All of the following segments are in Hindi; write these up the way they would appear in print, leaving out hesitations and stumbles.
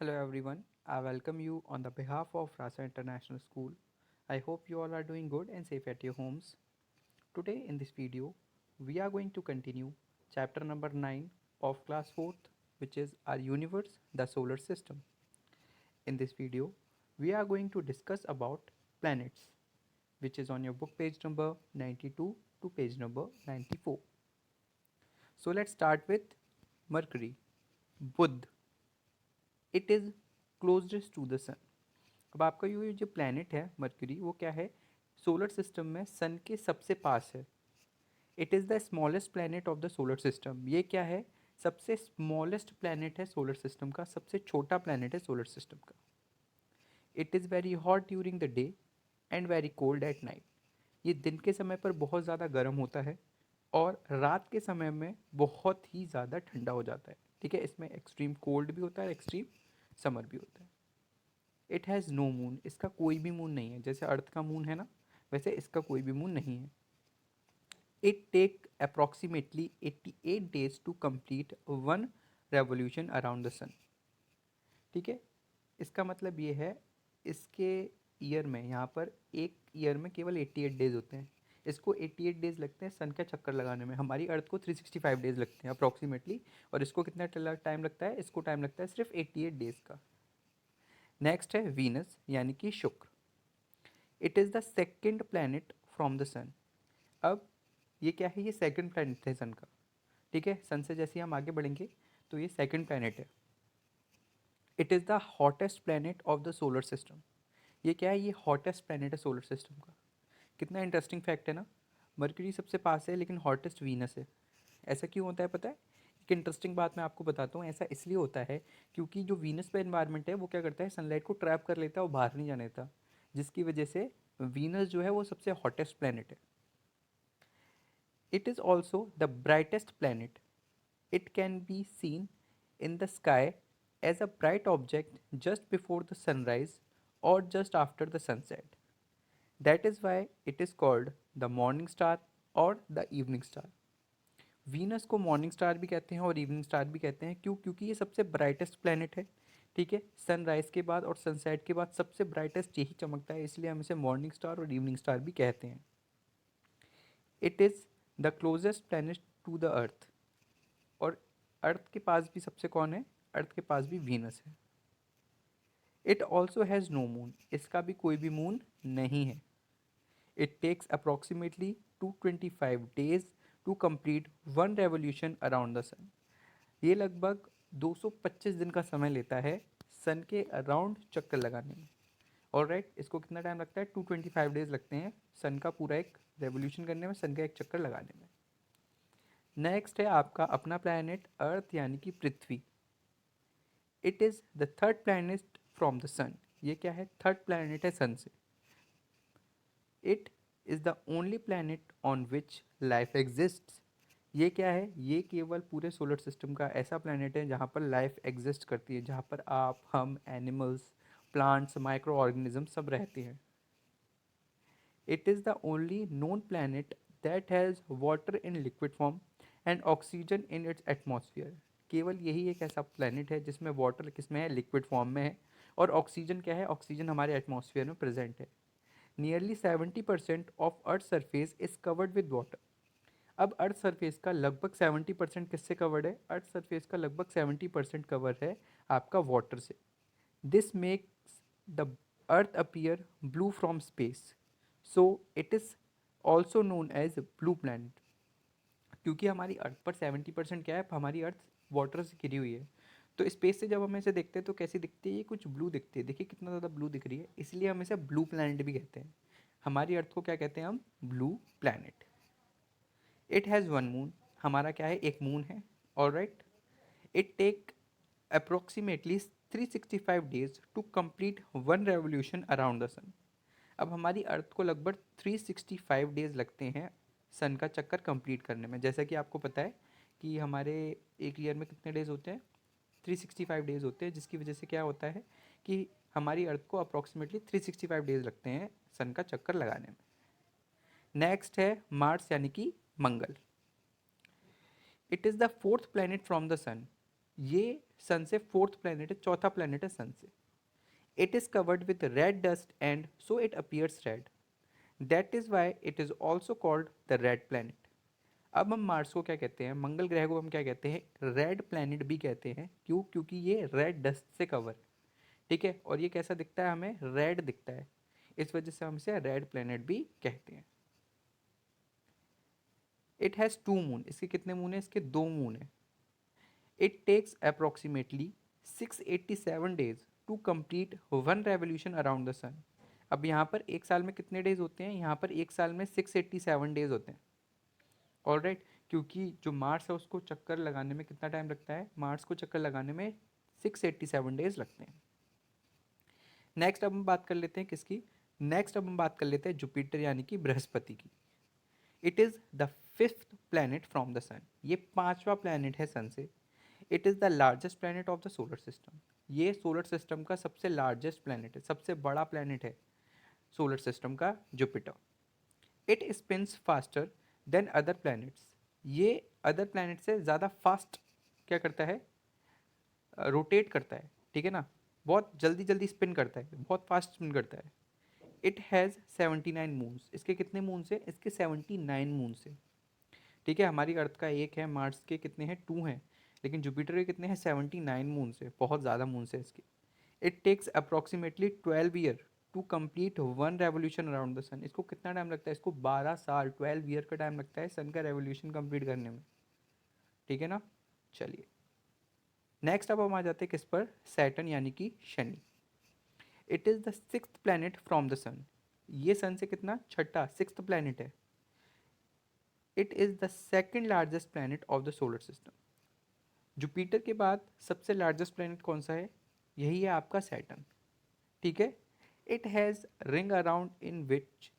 Hello everyone, I welcome you on the behalf of Rasa International School. I hope you all are doing good and safe at your homes. Today in this video, we are going to continue chapter number 9 of class 4th, which is our universe, the solar system. In this video, we are going to discuss about planets, which is on your book page number 92 to page number 94. So let's start with Mercury, Budh. It is closest to the sun. अब आपका ये जो प्लैनेट है मर्क्यूरी वो क्या है सोलर सिस्टम में सन के सबसे पास है. It is the smallest planet of the solar system. ये क्या है सबसे स्मॉलेस्ट प्लैनेट है सोलर सिस्टम का, सबसे छोटा प्लैनेट है सोलर सिस्टम का. It is very hot during the day and very cold at night. ये दिन के समय पर बहुत ज़्यादा गर्म होता है और रात के समय में बहुत ही ज़्यादा ठंडा हो जाता है. ठीक है, इसमें एक्सट्रीम कोल्ड भी होता है, एक्सट्रीम समर भी होता है. It has no moon. इसका कोई भी मून नहीं है. जैसे अर्थ का मून है ना, वैसे इसका कोई भी मून नहीं है. It take approximately 88 days to complete one revolution around the sun. ठीक है, इसका मतलब ये है इसके ईयर में यहाँ पर एक ईयर में केवल 88 डेज होते हैं. इसको 88 डेज लगते हैं सन का चक्कर लगाने में. हमारी अर्थ को 365 डेज लगते हैं अप्रॉक्सीमेटली. और इसको कितना टाइम लगता है, इसको टाइम लगता है सिर्फ 88 डेज का. नेक्स्ट है वीनस यानी कि Shukra. It is the second planet from the sun. अब ये क्या है, ये सेकंड प्लैनेट है सन का. ठीक है, सन से जैसे हम आगे बढ़ेंगे तो ये सेकंड प्लैनेट है. It is the hottest planet of the solar system. ये क्या है, ये हॉटेस्ट प्लैनेट है सोलर सिस्टम का. कितना इंटरेस्टिंग फैक्ट है ना. मर्क्यूरी सबसे पास है लेकिन हॉटेस्ट वीनस है. ऐसा क्यों होता है पता है. एक इंटरेस्टिंग बात मैं आपको बताता हूँ. ऐसा इसलिए होता है क्योंकि जो वीनस पे इन्वायरमेंट है वो क्या करता है, सनलाइट को ट्रैप कर लेता है और बाहर नहीं जाने देता, जिसकी वजह से वीनस जो है वो सबसे हॉटेस्ट प्लैनेट है. It is also the brightest planet. It can be seen in the sky as a bright object just before the sunrise or just after the sunset. That is why it is called the morning star or the evening star. Venus को मॉर्निंग स्टार भी कहते हैं और इवनिंग स्टार भी कहते हैं. क्यों? क्योंकि ये सबसे ब्राइटेस्ट प्लैनेट है. ठीक है, सनराइज के बाद और सनसेट के बाद सबसे ब्राइटेस्ट यही चमकता है, इसलिए हम इसे मॉर्निंग स्टार और इवनिंग स्टार भी कहते हैं. It is the closest planet to the earth. और अर्थ के पास भी सबसे कौन है, अर्थ के पास भी वीनस है. It also has no moon. इसका भी कोई भी मून नहीं है. It takes approximately 225 days to complete one revolution around the sun. ये लगभग 225 दिन का समय लेता है सन के अराउंड चक्कर लगाने में. और राइट, इसको कितना टाइम लगता है, 225 डेज लगते हैं सन का पूरा एक रेवोल्यूशन करने में, सन का एक चक्कर लगाने में. नेक्स्ट है आपका अपना प्लैनेट अर्थ यानी कि Prithvi. It is the third planet from the sun. ये क्या है, थर्ड प्लैनेट है सन से. It is the only planet on which life exist. ये क्या है, ये केवल पूरे सोलर सिस्टम का ऐसा प्लैनेट है जहाँ पर लाइफ एग्जिस्ट करती है, जहाँ पर आप, हम, एनिमल्स, प्लांट्स, माइक्रो ऑर्गेनिज्म सब रहते हैं. It is the only known planet that has water in liquid form and oxygen in its atmosphere. केवल यही एक ऐसा प्लैनेट है जिसमें वाटर किसमें है, लिक्विड फॉर्म में है. और ऑक्सीजन क्या है, ऑक्सीजन हमारे एटमॉस्फेयर में प्रेजेंट है. Nearly 70% of earth surface is covered with water. अब अर्थ सरफेस का लगभग 70% किससे कवर्ड है, अर्थ सरफेस का लगभग 70% कवर है आपका वाटर से. This makes the earth appear blue from space. So it is also known as blue planet. क्योंकि हमारी अर्थ पर 70% क्या है, हमारी अर्थ वाटर से घिरी हुई है. तो स्पेस से जब हम इसे देखते हैं तो कैसी दिखती है, ये कुछ ब्लू दिखती है. देखिए कितना ज़्यादा ब्लू दिख रही है, इसलिए हम इसे ब्लू प्लैनेट भी कहते हैं. हमारी अर्थ को क्या कहते हैं हम, blue planet. It has one moon. हमारा क्या है, एक मून है. All right. It take approximately 365 days to complete one revolution around the sun. अब हमारी अर्थ को लगभग 365 डेज लगते हैं सन का चक्कर कंप्लीट करने में. जैसा कि आपको पता है कि हमारे एक ईयर में कितने डेज होते हैं, 365 डेज होते हैं, जिसकी वजह से क्या होता है कि हमारी अर्थ को अप्रॉक्सीमेटली 365 डेज लगते हैं सन का चक्कर लगाने में. नेक्स्ट है मार्स यानी कि Mangal. It is the fourth planet from the sun. ये सन से फोर्थ प्लैनेट है, चौथा प्लैनेट है सन से। It is covered with red dust and so it appears red, that is why it is also called the red planet. अब हम मार्स को क्या कहते हैं, मंगल ग्रह को हम क्या कहते हैं, रेड प्लैनेट भी कहते हैं। क्यों? क्योंकि ये रेड डस्ट से कवर है, ठीक है, और ये कैसा दिखता है, हमें रेड दिखता है, इस वजह से हम इसे रेड प्लैनेट भी कहते हैं। इट हैज़ 2 मून, इसके कितने मून है, इसके 2 मून है। It takes approximately 687 days to complete 1 revolution around the sun. अब यहाँ पर एक साल में कितने डेज होते हैं, यहाँ पर एक साल में 687 डेज होते हैं। ऑलराइट, क्योंकि जो मार्स है उसको चक्कर लगाने में कितना टाइम लगता है, मार्स को चक्कर लगाने में 687 डेज लगते हैं। नेक्स्ट अब हम बात कर लेते हैं किसकी, नेक्स्ट अब हम बात कर लेते हैं जुपिटर यानी कि बृहस्पति की। It is the fifth planet from the sun, ये पांचवा प्लैनेट है सन से। It is the largest planet of the solar system, ये सोलर सिस्टम का सबसे लार्जेस्ट प्लैनेट है, सबसे बड़ा प्लैनेट है सोलर सिस्टम का Jupiter. It spins faster than other planets, ये अदर प्लैनेट से ज़्यादा फास्ट क्या करता है, रोटेट करता है, ठीक है ना, बहुत जल्दी जल्दी स्पिन करता है, बहुत फास्ट स्पिन करता है। इट हैज़ 79 मून्स, इसके कितने मून से, इसके 79 मून से, ठीक है। हमारी अर्थ का एक है, मार्स के कितने हैं, 2 हैं, लेकिन जुपिटर के कितने हैं, 79 मून से, बहुत ज़्यादा मून से इसके। It takes approximately 12 year to complete 1 revolution around the sun, इसको कितना टाइम लगता है, इसको 12 साल 12 ईयर का टाइम लगता है सन का रेवोल्यूशन कंप्लीट करने में, ठीक है ना। चलिए नेक्स्ट अब हम आ जाते हैं किस पर, सैटर्न यानी कि Shani. It is the sixth planet from the sun, ये सन से कितना, छठा, सिक्स्थ प्लैनेट है। It is the second largest planet of the solar system, Jupiter के बाद सबसे लार्जेस्ट प्लैनेट कौन सा है, यही है आपका सैटर्न, ठीक है। It has ring around in which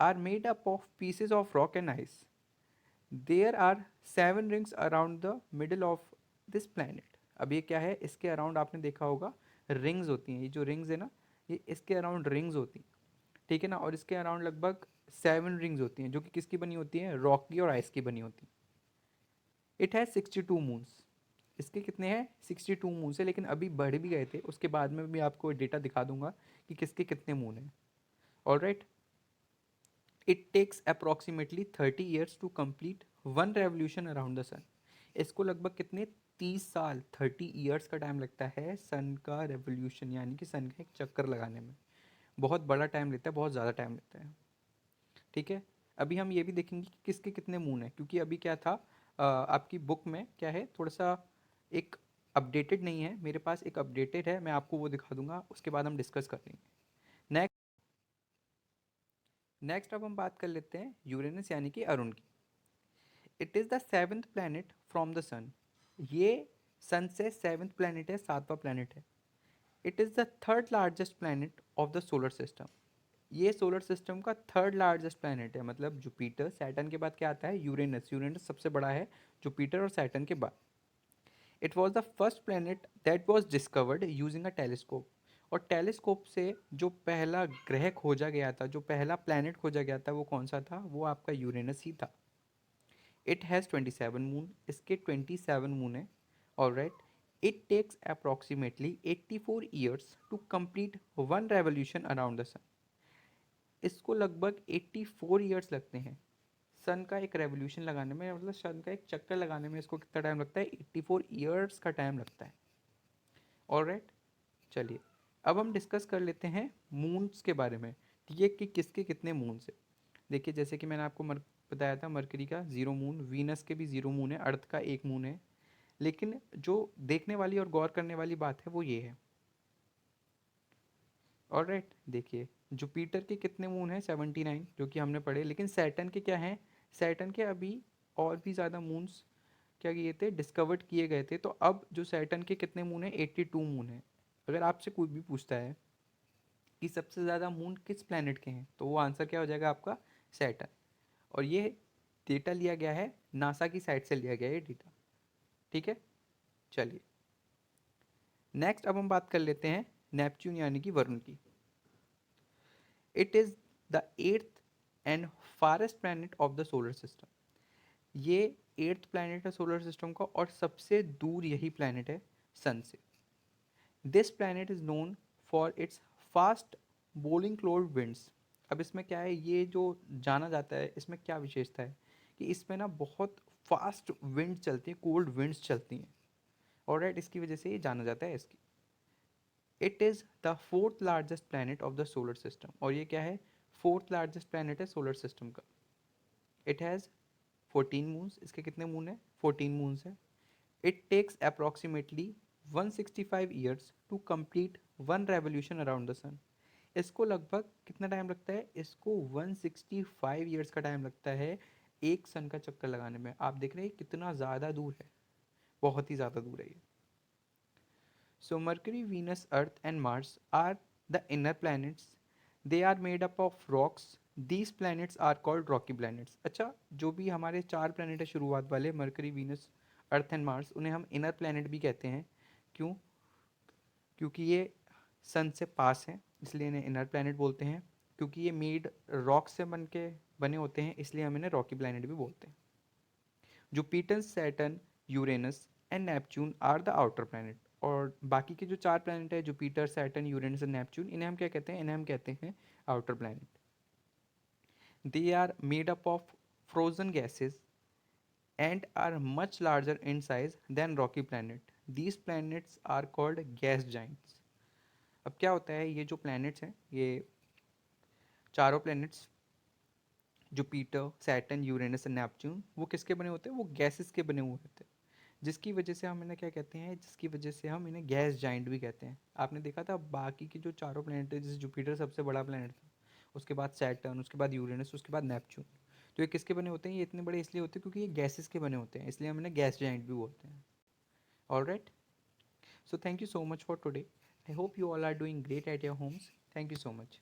are made up of pieces of rock and ice, there are 7 rings around the middle of this planet. अब ये क्या है, इसके अराउंड आपने देखा होगा रिंग्स होती हैं, ये जो रिंग्स है ना, ये इसके अराउंड रिंग्स होती हैं, ठीक है ना, और इसके अराउंड लगभग 7 रिंग्स होती हैं, जो कि किसकी बनी होती हैं, रॉक की और आइस की बनी होती हैं। इट हैज़ 62 मून्स, इसके कितने हैं, 62 मून्स है, लेकिन अभी बढ़ भी गए थे, उसके बाद में भी आपको डेटा दिखा दूंगा कि किसके कितने मून हैं। Alright, it takes approximately 30 years to complete 1 revolution around the sun, इसको लगभग कितने, 30 साल, 30 ईयर्स का टाइम लगता है सन का रेवोल्यूशन यानी कि सन का एक चक्कर लगाने में, बहुत बड़ा टाइम लेता है, बहुत ज़्यादा टाइम लेता है, ठीक है। अभी हम ये भी देखेंगे कि किसके कितने मून हैं, क्योंकि अभी क्या था, आपकी बुक में क्या है, थोड़ा सा एक अपडेटेड नहीं है, मेरे पास एक अपडेटेड है, मैं आपको वो दिखा दूंगा, उसके बाद हम डिस्कस कर लेंगे। नेक्स्ट नेक्स्ट अब हम बात कर लेते हैं यूरेनस यानी कि अरुण की। It is the seventh planet from the sun, ये सन से सेवन्थ प्लैनेट है, सातवां प्लैनेट है। It is the third largest planet of the solar system, ये सोलर सिस्टम का थर्ड लार्जेस्ट प्लैनेट है, मतलब जुपिटर, सैटर्न के बाद क्या आता है, यूरेनस, यूरेनस सबसे बड़ा है जुपिटर और सैटर्न के बाद। It was the first planet that was discovered using a telescope, और टेलीस्कोप से जो पहला ग्रह खोजा गया था, जो पहला प्लैनेट खोजा गया था, वो कौन सा था, वो आपका यूरेनस ही था। इट हैज़ 27 मून, इसके 27 मून है। Alright, it takes approximately 84 years to complete 1 revolution around the sun, इसको लगभग 84 ईयर्स लगते हैं सन का एक रेवोल्यूशन लगाने में, मतलब सन का एक चक्कर लगाने में इसको कितना टाइम लगता है, 84 ईयर्स का टाइम लगता है। ऑलराइट, चलिए अब हम डिस्कस कर लेते हैं मून्स के बारे में, ठीक है, कि किसके कितने मून्स है। देखिए जैसे कि मैंने आपको बताया था, मरकरी का 0 मून, वीनस के भी 0 मून है, अर्थ का 1 मून है। लेकिन जो देखने वाली और गौर करने वाली बात है वो ये है, ऑलराइट, देखिए जुपिटर के कितने मून हैं, 79, जो कि हमने पढ़े, लेकिन सैटर्न के क्या हैं, सैटर्न के अभी और भी ज़्यादा मून्स क्या किए थे, डिस्कवर्ड किए गए थे। तो अब जो सैटर्न के कितने मून हैं, 82 मून हैं। अगर आपसे कोई भी पूछता है कि सबसे ज़्यादा मून किस प्लैनेट के हैं, तो वो आंसर क्या हो जाएगा आपका, सैटर्न। और ये डेटा लिया गया है नासा की साइट से लिया गया है ये डेटा, ठीक है। चलिए नेक्स्ट अब हम बात कर लेते हैं नेपच्यून यानी कि वरुण की। It is the eighth and farthest planet of the solar system, ये एट्थ प्लैनेट है सोलर सिस्टम का और सबसे दूर यही प्लैनेट है सन से। This planet is known for its fast blowing cold winds. अब इसमें क्या है, ये जो जाना जाता है इसमें क्या विशेषता है कि इसमें ना बहुत फास्ट विंड चलती है, कोल्ड विंड्स चलती हैं। ऑलराइट, इसकी वजह से ये जाना जाता है इसकी। It is the fourth largest planet of the solar system. और ये क्या है, फोर्थ लार्जेस्ट प्लैनेट है सोलर सिस्टम का। It has 14 moons. इसके कितने मून है, 14 मून्स है। It takes approximately 165 years to complete one revolution around the sun. इसको लगभग कितना टाइम लगता है, इसको 165 ईयर्स का टाइम लगता है एक सन का चक्कर लगाने में। आप देख रहे हैं कितना ज़्यादा दूर है, बहुत ही ज़्यादा दूर है ये। So Mercury, Venus, Earth and Mars are the inner planets. They are made up of rocks. These planets are called rocky planets. अच्छा, जो भी हमारे चार प्लैनेट है शुरुआत वाले, mercury, Venus, earth and Mars, उन्हें हम इनर प्लैनेट भी कहते हैं। क्यों? क्योंकि ये सन से पास हैं, इसलिए इन्हें इनर प्लैनेट बोलते हैं। क्योंकि ये मेड रॉक से बने होते हैं, इसलिए हम इन्हें रॉकी प्लैनेट भी बोलते हैं। Jupiter, Saturn, Uranus and Neptune are the outer planet. और बाकी के जो चार प्लैनेट है, Jupiter, Saturn, Uranus and Neptune, इन्हें हम क्या कहते हैं, इन्हें हम कहते हैं outer planet. They are made up of frozen gases and are much larger in size than rocky planet. These planets are called gas giants. अब क्या होता है, ये जो प्लैनेट्स हैं, ये चारों planets Jupiter, Saturn, Uranus and Neptune, वो किसके बने होते हैं, वो गैसेस के बने हुए होते हैं। जिसकी वजह से हम इन्हें क्या कहते हैं, जिसकी वजह से हम इन्हें गैस जाइंट भी कहते हैं। आपने देखा था बाकी की जो चारों प्लैनेट है, जैसे जुपिटर सबसे बड़ा प्लैनेट था, उसके बाद सैटर्न, उसके बाद यूरेनस, उसके बाद नेपच्यून, तो ये किसके बने होते हैं, ये इतने बड़े इसलिए होते हैं क्योंकि ये गैसेस के बने होते हैं, इसलिए हम इन्हें गैस जाइंट भी बोलते हैं। All right, so thank you so much for today. I hope you all are doing great at your homes. Thank you so much.